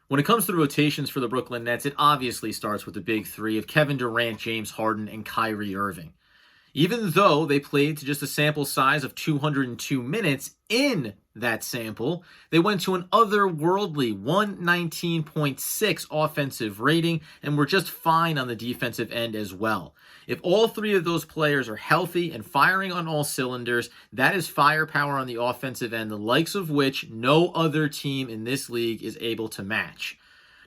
When it comes to the rotations for the Brooklyn Nets, it obviously starts with the big three of Kevin Durant, James Harden, and Kyrie Irving. Even though they played to just a sample size of 202 minutes, in that sample, they went to an otherworldly 119.6 offensive rating and were just fine on the defensive end as well. If all three of those players are healthy and firing on all cylinders, that is firepower on the offensive end, the likes of which no other team in this league is able to match.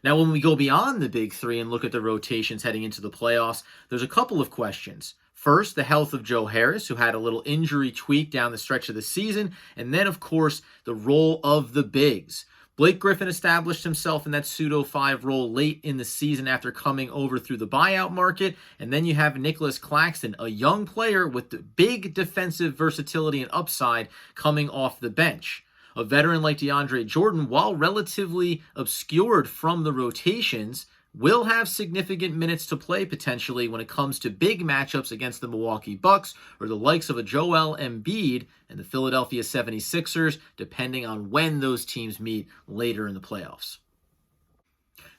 Now, when we go beyond the big three and look at the rotations heading into the playoffs, there's a couple of questions. First, the health of Joe Harris, who had a little injury tweak down the stretch of the season, and then, of course, the role of the bigs. Blake Griffin established himself in that pseudo-5 role late in the season after coming over through the buyout market, and then you have Nicholas Claxton, a young player with the big defensive versatility and upside coming off the bench. A veteran like DeAndre Jordan, while relatively obscured from the rotations, will have significant minutes to play potentially when it comes to big matchups against the Milwaukee Bucks or the likes of a Joel Embiid and the Philadelphia 76ers, depending on when those teams meet later in the playoffs.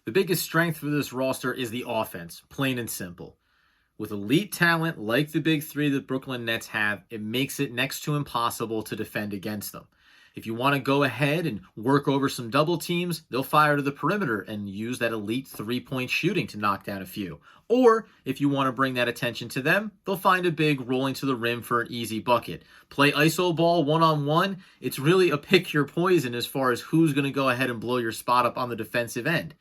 The biggest strength for this roster is the offense, plain and simple. With elite talent like the big three that Brooklyn Nets have, it makes it next to impossible to defend against them. If you want to go ahead and work over some double teams, they'll fire to the perimeter and use that elite three-point shooting to knock down a few. Or, if you want to bring that attention to them, they'll find a big rolling to the rim for an easy bucket. Play iso ball one-on-one, it's really a pick your poison as far as who's going to go ahead and blow your spot up on the defensive end.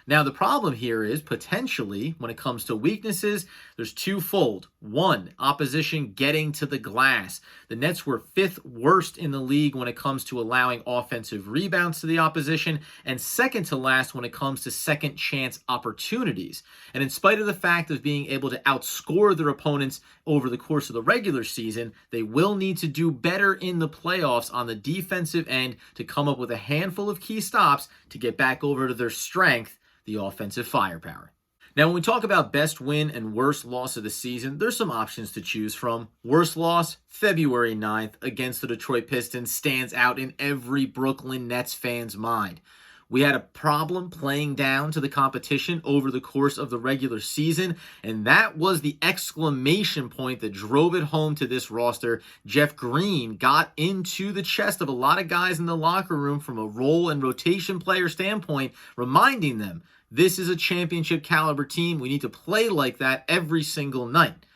Now, the problem here is, potentially, when it comes to weaknesses, there's twofold. One, opposition getting to the glass. The Nets were 5th worst in the league when it comes to allowing offensive rebounds to the opposition, and second to last when it comes to second chance opportunities. And in spite of the fact of being able to outscore their opponents over the course of the regular season, they will need to do better in the playoffs on the defensive end to come up with a handful of key stops to get back over to their strength, the offensive firepower. Now, when we talk about best win and worst loss of the season, there's some options to choose from. Worst loss, February 9th against the Detroit Pistons, stands out in every Brooklyn Nets fan's mind. We had a problem playing down to the competition over the course of the regular season, and that was the exclamation point that drove it home to this roster. Jeff Green got into the chest of a lot of guys in the locker room from a role and rotation player standpoint, reminding them, this is a championship caliber team. We need to play like that every single night.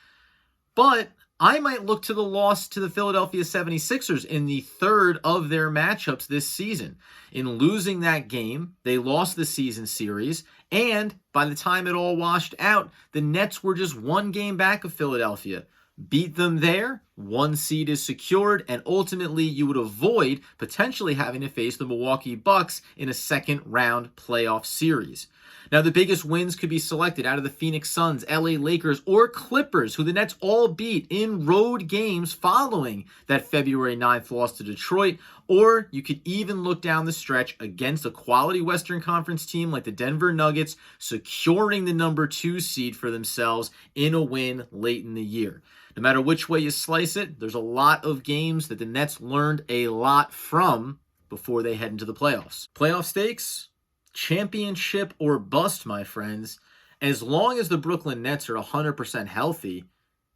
But I might look to the loss to the Philadelphia 76ers in the third of their matchups this season. In losing that game, they lost the season series, and by the time it all washed out, the Nets were just one game back of Philadelphia. Beat them there, one seed is secured, and ultimately you would avoid potentially having to face the Milwaukee Bucks in a second round playoff series. Now, the biggest wins could be selected out of the Phoenix Suns, LA Lakers, or Clippers, who the Nets all beat in road games following that February 9th loss to Detroit. Or you could even look down the stretch against a quality Western Conference team like the Denver Nuggets, securing the number 2 seed for themselves in a win late in the year. No matter which way you slice it, there's a lot of games that the Nets learned a lot from before they head into the playoffs. Playoff stakes? Championship or bust, my friends. As long as the Brooklyn Nets are 100% healthy,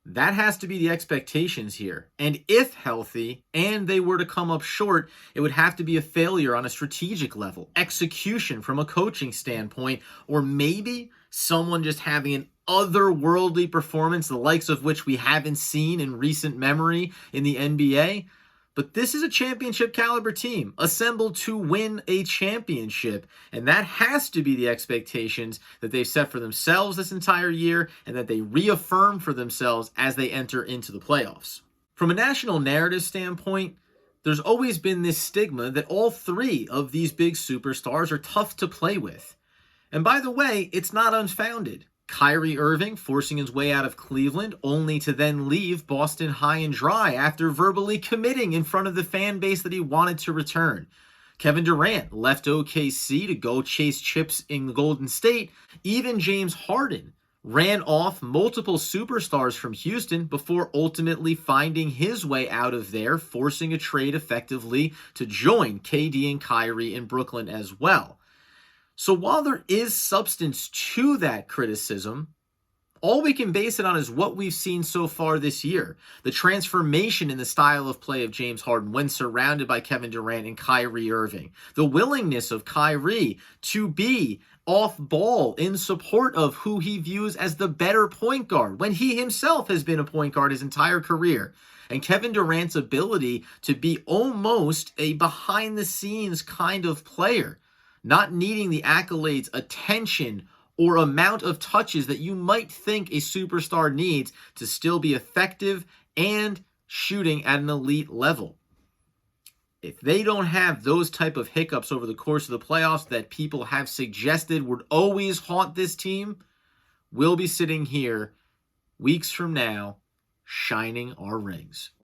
that has to be the expectations here. And if healthy, and they were to come up short, it would have to be a failure on a strategic level, execution from a coaching standpoint, or maybe someone just having an otherworldly performance, the likes of which we haven't seen in recent memory in the NBA. But this is a championship caliber team assembled to win a championship. And that has to be the expectations that they've set for themselves this entire year and that they reaffirm for themselves as they enter into the playoffs. From a national narrative standpoint, there's always been this stigma that all three of these big superstars are tough to play with. And by the way, it's not unfounded. Kyrie Irving forcing his way out of Cleveland, only to then leave Boston high and dry after verbally committing in front of the fan base that he wanted to return. Kevin Durant left OKC to go chase chips in Golden State. Even James Harden ran off multiple superstars from Houston before ultimately finding his way out of there, forcing a trade effectively to join KD and Kyrie in Brooklyn as well. So while there is substance to that criticism, all we can base it on is what we've seen so far this year. The transformation in the style of play of James Harden when surrounded by Kevin Durant and Kyrie Irving. The willingness of Kyrie to be off ball in support of who he views as the better point guard when he himself has been a point guard his entire career. And Kevin Durant's ability to be almost a behind the scenes kind of player, not needing the accolades, attention, or amount of touches that you might think a superstar needs to still be effective and shooting at an elite level. If they don't have those type of hiccups over the course of the playoffs that people have suggested would always haunt this team, we'll be sitting here weeks from now shining our rings.